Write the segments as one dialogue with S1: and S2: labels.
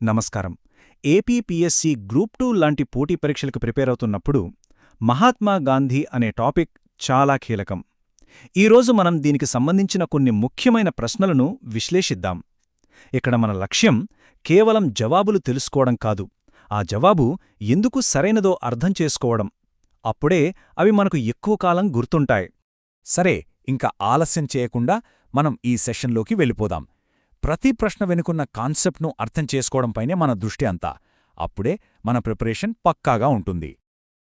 S1: నమస్కారం. APPSC group 2 లాంటి పోటీ పరీక్షలకు ప్రిపేర్ అవుతున్నప్పుడు మహాత్మా గాంధీ అనే టాపిక్ చాలా కీలకం. ఈరోజు మనం దీనికి సంబంధించిన కొన్ని ముఖ్యమైన ప్రశ్నలను విశ్లేషిద్దాం. ఇక్కడ మన లక్ష్యం కేవలం జవాబులు తెలుసుకోవడం కాదు, ఆ జవాబు ఎందుకు సరైనదో అర్థం చేసుకోవడం. అప్పుడే అవి మనకు ఎక్కువ కాలం గుర్తుంటాయి.
S2: సరే, ఇంకా ఆలస్యం చేయకుండా మనం ఈ సెషన్లోకి వెళ్ళిపోదాం. ప్రతి ప్రశ్న వెనుకున్న కాన్సెప్ట్ను అర్థం చేసుకోవడంపైనే మన దృష్టి అంతా. అప్పుడే మన ప్రిపరేషన్ పక్కాగా ఉంటుంది.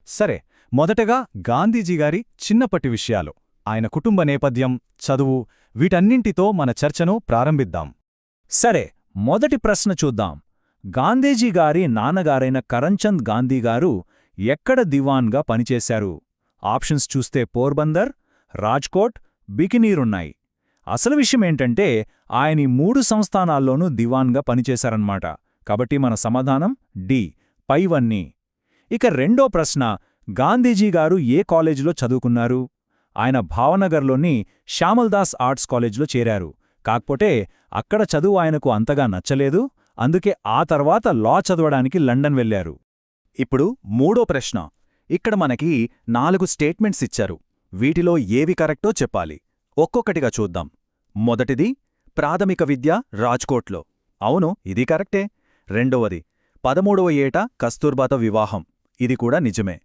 S1: సరే, మొదటగా గాంధీజీగారి చిన్నప్పటి విషయాలు, ఆయన కుటుంబ నేపథ్యం, చదువు, వీటన్నింటితో మన చర్చను ప్రారంభిద్దాం.
S2: సరే, మొదటి ప్రశ్న చూద్దాం. గాంధీజీగారి నాన్నగారైన కరంచంద్ గాంధీగారు ఎక్కడ దివాన్గా పనిచేశారు? ఆప్షన్స్ చూస్తే పోర్బందర్, రాజ్కోట్, బికినీరున్నాయి. అసలు విషయమేంటంటే ఆయన 3 సంస్థానాల్లోనూ దివాన్గా పనిచేశారన్నమాట. కాబట్టి మన సమాధానం డి, పైవన్నీ. ఇక రెండో ప్రశ్న, గాంధీజీగారు ఏ కాలేజీలో చదువుకున్నారు? ఆయన భావనగర్లోని శ్యామల్దాస్ ఆర్ట్స్ కాలేజీలో చేరారు. కాకపోతే అక్కడ చదువు ఆయనకు అంతగా నచ్చలేదు, అందుకే ఆ తర్వాత లా చదవడానికి లండన్ వెళ్లారు.
S1: ఇప్పుడు మూడో ప్రశ్న. ఇక్కడ మనకి 4 స్టేట్మెంట్స్ ఇచ్చారు. వీటిలో ఏవి కరెక్టో చెప్పాలి. ఒక్కొక్కటిగా చూద్దాం. మొదటిది, ప్రాథమిక విద్య రాజ్కోట్లో. అవును, ఇది కరెక్టే. రెండవది, 13వ ఏట కస్తూర్బాతో వివాహం. ఇది కూడా నిజమే.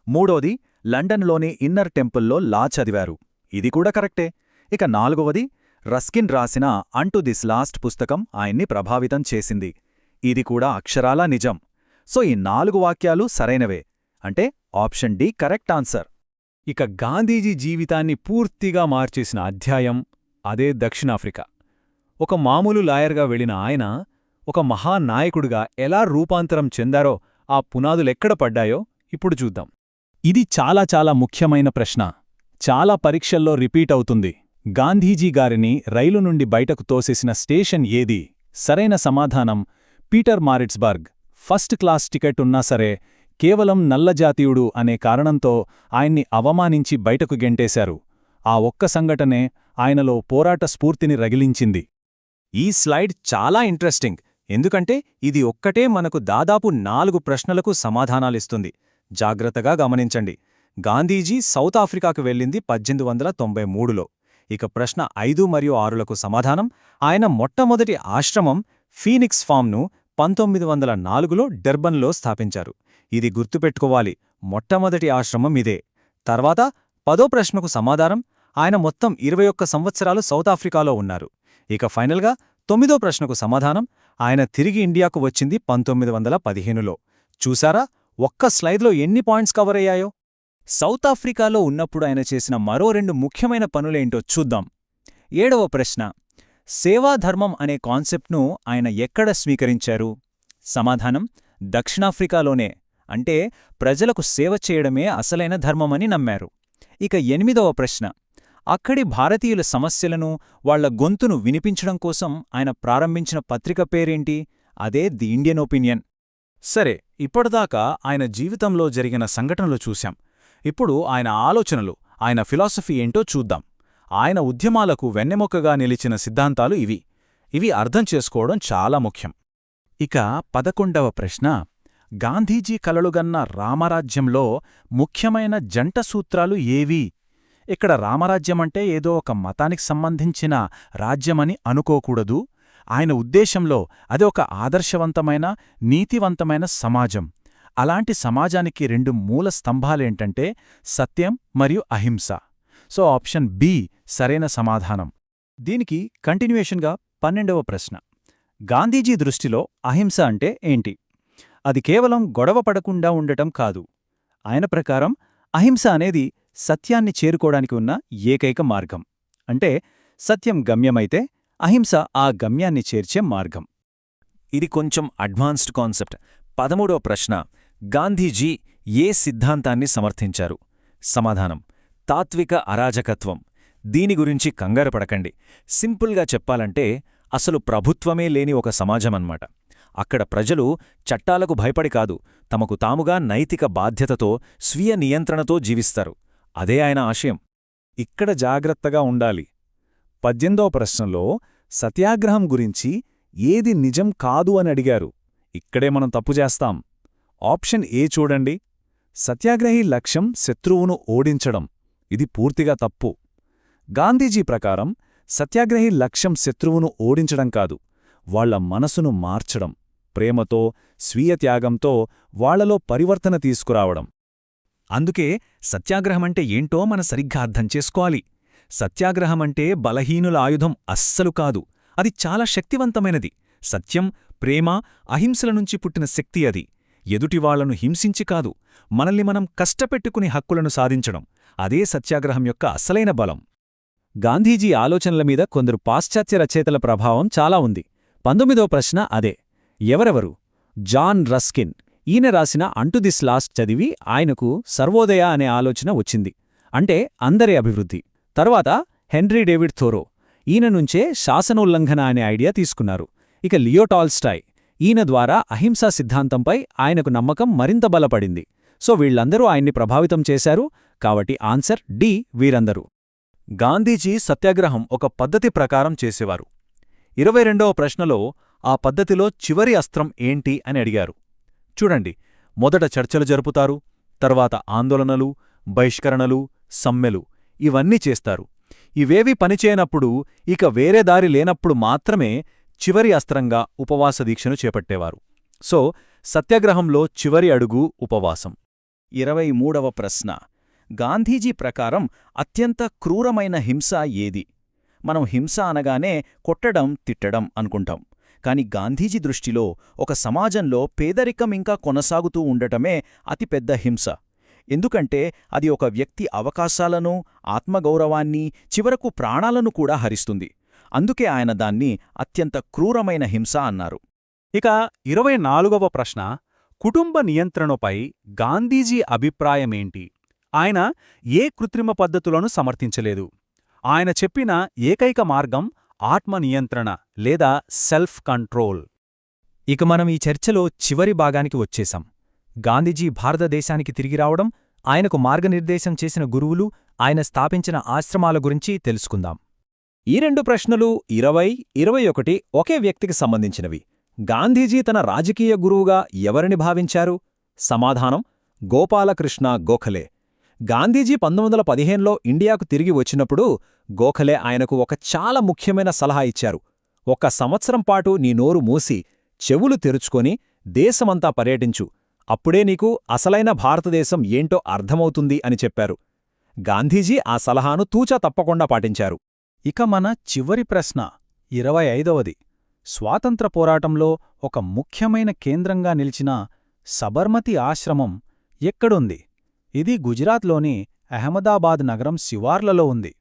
S1: మూడోది, లండన్లోని ఇన్నర్ టెంపుల్లో లా చదివారు. ఇది కూడా కరెక్టే. ఇక నాలుగవది, రస్కిన్ రాసిన అంటు దిస్ లాస్ట్ పుస్తకం ఆయన్ని ప్రభావితం చేసింది. ఇది కూడా అక్షరాలా నిజం. సో ఈ 4 వాక్యాలు సరైనవే. అంటే ఆప్షన్ డి కరెక్ట్ ఆన్సర్.
S2: ఇక గాంధీజీ జీవితాన్ని పూర్తిగా మార్చేసిన అధ్యాయం అదే దక్షిణాఫ్రికా. ఒక మామూలు లాయర్గా వెళ్లిన ఆయన ఒక మహానాయకుడిగా ఎలా రూపాంతరం చెందారో, ఆ పునాదులెక్కడ పడ్డాయో ఇప్పుడు చూద్దాం.
S1: ఇది చాలా చాలా ముఖ్యమైన ప్రశ్న. చాలా పరీక్షల్లో రిపీట్ అవుతుంది. గాంధీజీగారిని రైలు నుండి బయటకు తోసేసిన స్టేషన్ ఏది? సరైన సమాధానం పీటర్ మారిట్స్బర్గ్. ఫస్ట్ క్లాస్ టికెట్ ఉన్నా సరే కేవలం నల్లజాతీయుడు అనే కారణంతో ఆయన్ని అవమానించి బయటకు గెంటేశారు. ఆ ఒక్క సంఘటనే ఆయనలో పోరాట స్ఫూర్తిని రగిలించింది.
S2: ఈ స్లైడ్ చాలా ఇంట్రెస్టింగ్, ఎందుకంటే ఇది ఒక్కటే మనకు దాదాపు 4 ప్రశ్నలకు సమాధానాలిస్తుంది. జాగ్రత్తగా గమనించండి. గాంధీజీ సౌత్ ఆఫ్రికాకు వెళ్ళింది 1893లో. ఇక ప్రశ్న 5 మరియు 6లకు సమాధానం ఆయన మొట్టమొదటి ఆశ్రమం ఫీనిక్స్ ఫామ్ను 1904లో డర్బన్లో స్థాపించారు. ఇది గుర్తుపెట్టుకోవాలి, మొట్టమొదటి ఆశ్రమం ఇదే. తర్వాత 10వ ప్రశ్నకు సమాధానం ఆయన మొత్తం 21 సంవత్సరాలు సౌత్ ఆఫ్రికాలో ఉన్నారు. ఇక ఫైనల్గా 9వ ప్రశ్నకు సమాధానం ఆయన తిరిగి ఇండియాకు వచ్చింది 1915లో. చూసారా ఒక్క స్లైడ్లో ఎన్ని పాయింట్స్ కవర్ అయ్యాయో? సౌత్ ఆఫ్రికాలో ఉన్నప్పుడు ఆయన చేసిన మరో 2 ముఖ్యమైన పనులేంటో చూద్దాం. 7వ ప్రశ్న, సేవాధర్మం అనే కాన్సెప్ట్ను ఆయన ఎక్కడ స్వీకరించారు? సమాధానం దక్షిణాఫ్రికాలోనే. అంటే ప్రజలకు సేవ చేయడమే అసలైన ధర్మమని నమ్మారు. ఇక 8వ ప్రశ్న, అక్కడి భారతీయుల సమస్యలను, వాళ్ల గొంతును వినిపించడం కోసం ఆయన ప్రారంభించిన పత్రిక పేరేంటి? అదే ది ఇండియన్ ఒపీనియన్.
S1: సరే, ఇప్పటిదాకా ఆయన జీవితంలో జరిగిన సంఘటనలు చూశాం. ఇప్పుడు ఆయన ఆలోచనలు, ఆయన ఫిలాసఫీ ఏంటో చూద్దాం. ఆయన ఉద్యమాలకు వెన్నెముకగా నిలిచిన సిద్ధాంతాలు ఇవి అర్థం చేసుకోవడం చాలా ముఖ్యం. ఇక 11వ ప్రశ్న, గాంధీజీ కలలుగన్న రామరాజ్యంలో ముఖ్యమైన జంట సూత్రాలు ఏవి? ఇక్కడ రామరాజ్యమంటే ఏదో ఒక మతానికి సంబంధించిన రాజ్యమని అనుకోకూడదు. ఆయన ఉద్దేశంలో అది ఒక ఆదర్శవంతమైన, నీతివంతమైన సమాజం. అలాంటి సమాజానికి 2 మూల స్తంభాలేంటంటే సత్యం మరియు అహింస. సో ఆప్షన్ బి సరైన సమాధానం. దీనికి కంటిన్యూయేషన్గా 12వ ప్రశ్న, గాంధీజీ దృష్టిలో అహింస అంటే ఏంటి? అది కేవలం గొడవ పడకుండా ఉండటం కాదు. ఆయన ప్రకారం అహింస అనేది సత్యాన్ని చేరుకోవడానికి ఉన్న ఏకైక మార్గం. అంటే సత్యం గమ్యమైతే అహింస ఆ గమ్యాన్ని చేర్చే మార్గం.
S2: ఇది కొంచెం అడ్వాన్స్డ్ కాన్సెప్ట్. 13వ ప్రశ్న, గాంధీజీ ఏ సిద్ధాంతాన్ని సమర్థించారు? సమాధానం తాత్విక అరాజకత్వం. దీని గురించి కంగారు పడకండి. సింపుల్గా చెప్పాలంటే అసలు ప్రభుత్వమే లేని ఒక సమాజమన్నమాట. అక్కడ ప్రజలు చట్టాలకు భయపడి కాదు, తమకు తాముగా నైతిక బాధ్యతతో, స్వీయ నియంత్రణతో జీవిస్తారు. అదే ఆయన ఆశయం.
S1: ఇక్కడ జాగ్రత్తగా ఉండాలి. 18వ ప్రశ్నలో సత్యాగ్రహం గురించి ఏది నిజం కాదు అని అడిగారు. ఇక్కడే మనం తప్పు చేస్తాం. ఆప్షన్ ఏ చూడండి, సత్యాగ్రహి లక్ష్యం శత్రువును ఓడించడం. ఇది పూర్తిగా తప్పు. గాంధీజీ ప్రకారం సత్యాగ్రహి లక్ష్యం శత్రువును ఓడించడం కాదు, వాళ్ల మనసును మార్చడం, ప్రేమతో, స్వీయ త్యాగంతో వాళ్లలో పరివర్తన తీసుకురావడం. అందుకే సత్యాగ్రహమంటే ఏంటో మన సరిగ్గా అర్థం చేసుకోవాలి. సత్యాగ్రహమంటే బలహీనుల ఆయుధం అస్సలు కాదు, అది చాలా శక్తివంతమైనది. సత్యం, ప్రేమ, అహింసల నుంచి పుట్టిన శక్తి అది. ఎదుటివాళ్లను హింసించి కాదు, మనల్ని మనం కష్టపెట్టుకుని హక్కులను సాధించడం. అదే సత్యాగ్రహం యొక్క అసలైన బలం. గాంధీజీ ఆలోచనల మీద కొందరు పాశ్చాత్య రచయితల ప్రభావం చాలా ఉంది. 19వ ప్రశ్న అదే. ఎవరెవరు? John Ruskin. ఈయన రాసిన అంటు దిస్ లాస్ట్ చదివి ఆయనకు సర్వోదయ అనే ఆలోచన వచ్చింది, అంటే అందరి అభివృద్ధి. తర్వాత హెన్రీ డేవిడ్ థోరో. ఈయన నుంచే శాసనోల్లంఘన అనే ఐడియా తీసుకున్నారు. ఇక లియో టాల్స్టాయ్. ఈయన ద్వారా అహింసా సిద్ధాంతంపై ఆయనకు నమ్మకం మరింత బలపడింది. సో వీళ్లందరూ ఆయన్ని ప్రభావితం చేశారు. కాబట్టి ఆన్సర్ డి, వీరందరూ. గాంధీజీ సత్యాగ్రహం ఒక పద్ధతి ప్రకారం చేసేవారు. 22వ ప్రశ్నలో ఆ పద్ధతిలో చివరి అస్త్రం ఏంటి అని అడిగారు. చూడండి, మొదట చర్చలు జరుపుతారు, తర్వాత ఆందోళనలు, బహిష్కరణలు, సమ్మెలు ఇవన్నీ చేస్తారు. ఇవేవీ పనిచేయనప్పుడు, ఇక వేరే దారి లేనప్పుడు మాత్రమే చివరి అస్త్రంగా ఉపవాస దీక్షను చేపట్టేవారు. సో సత్యాగ్రహంలో చివరి అడుగు ఉపవాసం. 23వ ప్రశ్న. గాంధీజీ ప్రకారం అత్యంత క్రూరమైన హింస ఏది? మనం హింస అనగానే కొట్టడం, తిట్టడం అనుకుంటాం. కాని గాంధీజీ దృష్టిలో ఒక సమాజంలో పేదరికం ఇంకా కొనసాగుతూ ఉండటమే అతిపెద్ద హింస. ఎందుకంటే అది ఒక వ్యక్తి అవకాశాలను, ఆత్మగౌరవాన్ని, చివరకు ప్రాణాలను కూడా హరిస్తుంది. అందుకే ఆయన దాన్ని అత్యంత క్రూరమైన హింస అన్నారు.
S3: ఇక 24వ ప్రశ్న. కుటుంబ నియంత్రణపై గాంధీజీ అభిప్రాయమేంటి? ఆయన ఏ కృత్రిమ పద్ధతులను సమర్థించలేదు. ఆయన చెప్పిన ఏకైక మార్గం ఆత్మనియంత్రణ లేదా సెల్ఫ్ కంట్రోల్.
S2: ఇక మనం ఈ చర్చలో చివరి భాగానికి వచ్చేశాం. గాంధీజీ భారతదేశానికి తిరిగి రావడం, ఆయనకు మార్గనిర్దేశం చేసిన గురువులు, ఆయన స్థాపించిన ఆశ్రమాల గురించి తెలుసుకుందాం. ఈ 2 ప్రశ్నలు 20, 21 ఒకే వ్యక్తికి సంబంధించినవి. గాంధీజీ తన రాజకీయ గురువుగా ఎవరిని భావించారు? సమాధానం గోపాలకృష్ణ గోఖలే. గాంధీజీ 1915లో ఇండియాకు తిరిగి వచ్చినప్పుడు గోఖలే ఆయనకు ఒక చాలా ముఖ్యమైన సలహా ఇచ్చారు. 1 సంవత్సరం పాటు నీ నోరు మూసి, చెవులు తెరుచుకొని దేశమంతా పర్యటించు, అప్పుడే నీకు అసలైన భారతదేశం ఏంటో అర్థమవుతుంది అని చెప్పారు. గాంధీజీ ఆ సలహాను తూచా తప్పకుండా పాటించారు.
S3: ఇక మన చివరి ప్రశ్న 25వది. స్వాతంత్ర పోరాటంలో ఒక ముఖ్యమైన కేంద్రంగా నిలిచిన సబర్మతి ఆశ్రమం ఎక్కడుంది? ఇది గుజరాత్లోని అహ్మదాబాద్ నగరం శివార్లలో ఉంది.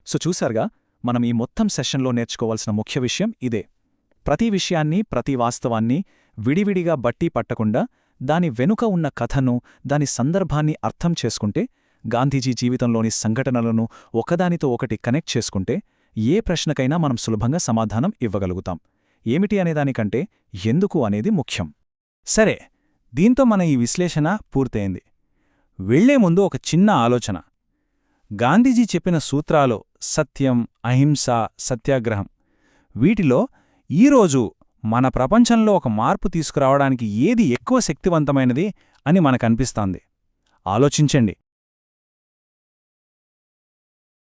S1: సో చూశారుగా, మనం ఈ మొత్తం సెషన్లో నేర్చుకోవాల్సిన ముఖ్య విషయం ఇదే. ప్రతి విషయాన్ని, ప్రతి వాస్తవాన్ని విడివిడిగా బట్టి పట్టకుండా దాని వెనుక ఉన్న కథను, దాని సందర్భాన్ని అర్థం చేసుకుంటే, గాంధీజీ జీవితంలోని సంఘటనలను ఒకదానితో ఒకటి కనెక్ట్ చేసుకుంటే ఏ ప్రశ్నకైనా మనం సులభంగా సమాధానం ఇవ్వగలుగుతాం. ఏమిటి అనేదానికంటే ఎందుకు అనేది ముఖ్యం. సరే, దీంతో మన ఈ విశ్లేషణ పూర్తయింది. వెళ్లే ముందు ఒక చిన్న ఆలోచన. గాంధీజీ చెప్పిన సూత్రాలు సత్యం, అహింస, సత్యాగ్రహం, వీటిలో ఈరోజు మన ప్రపంచంలో ఒక మార్పు తీసుకురావడానికి ఏది ఎక్కువ శక్తివంతమైనది అని మనకనిపిస్తోంది? ఆలోచించండి.